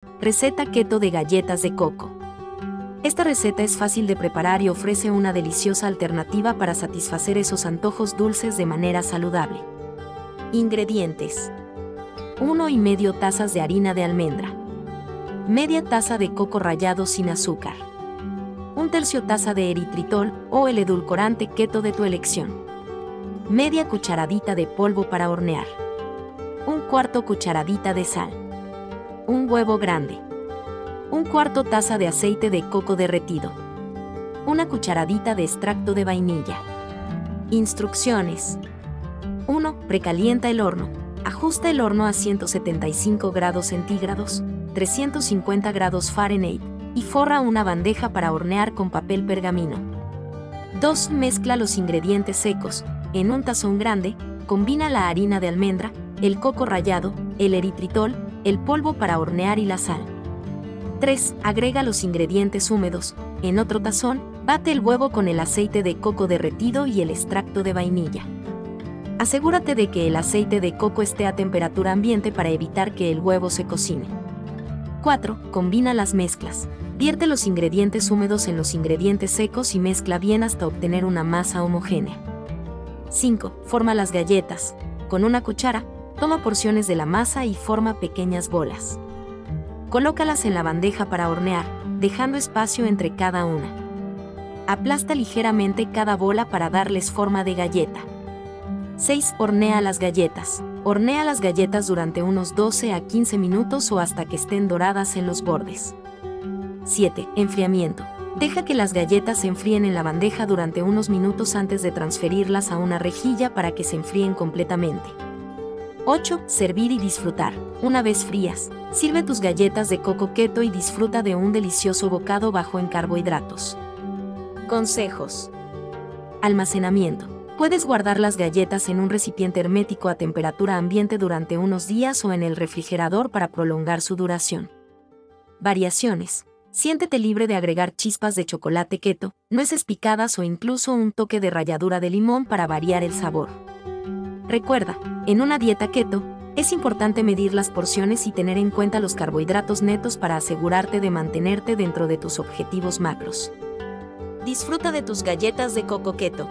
Receta keto de galletas de coco. Esta receta es fácil de preparar y ofrece una deliciosa alternativa para satisfacer esos antojos dulces de manera saludable. Ingredientes: 1,5 tazas de harina de almendra, media taza de coco rallado sin azúcar, 1/3 taza de eritritol o el edulcorante keto de tu elección, media cucharadita de polvo para hornear, 1/4 cucharadita de sal, un huevo grande, 1/4 taza de aceite de coco derretido, una cucharadita de extracto de vainilla. Instrucciones: 1. Precalienta el horno. Ajusta el horno a 175 grados centígrados, 350 grados Fahrenheit, y forra una bandeja para hornear con papel pergamino. 2. Mezcla los ingredientes secos. En un tazón grande, combina la harina de almendra, el coco rallado, el eritritol, el polvo para hornear y la sal. 3. Agrega los ingredientes húmedos. En otro tazón, bate el huevo con el aceite de coco derretido y el extracto de vainilla. Asegúrate de que el aceite de coco esté a temperatura ambiente para evitar que el huevo se cocine. 4. Combina las mezclas. Vierte los ingredientes húmedos en los ingredientes secos y mezcla bien hasta obtener una masa homogénea. 5. Forma las galletas. Con una cuchara, toma porciones de la masa y forma pequeñas bolas. Colócalas en la bandeja para hornear, dejando espacio entre cada una. Aplasta ligeramente cada bola para darles forma de galleta. 6. Hornea las galletas. Hornea las galletas durante unos 12 a 15 minutos o hasta que estén doradas en los bordes. 7. Enfriamiento. Deja que las galletas se enfríen en la bandeja durante unos minutos antes de transferirlas a una rejilla para que se enfríen completamente. 8. Servir y disfrutar. Una vez frías, sirve tus galletas de coco keto y disfruta de un delicioso bocado bajo en carbohidratos. Consejos. Almacenamiento. Puedes guardar las galletas en un recipiente hermético a temperatura ambiente durante unos días o en el refrigerador para prolongar su duración. Variaciones. Siéntete libre de agregar chispas de chocolate keto, nueces picadas o incluso un toque de ralladura de limón para variar el sabor. Recuerda, en una dieta keto, es importante medir las porciones y tener en cuenta los carbohidratos netos para asegurarte de mantenerte dentro de tus objetivos macros. Disfruta de tus galletas de coco keto.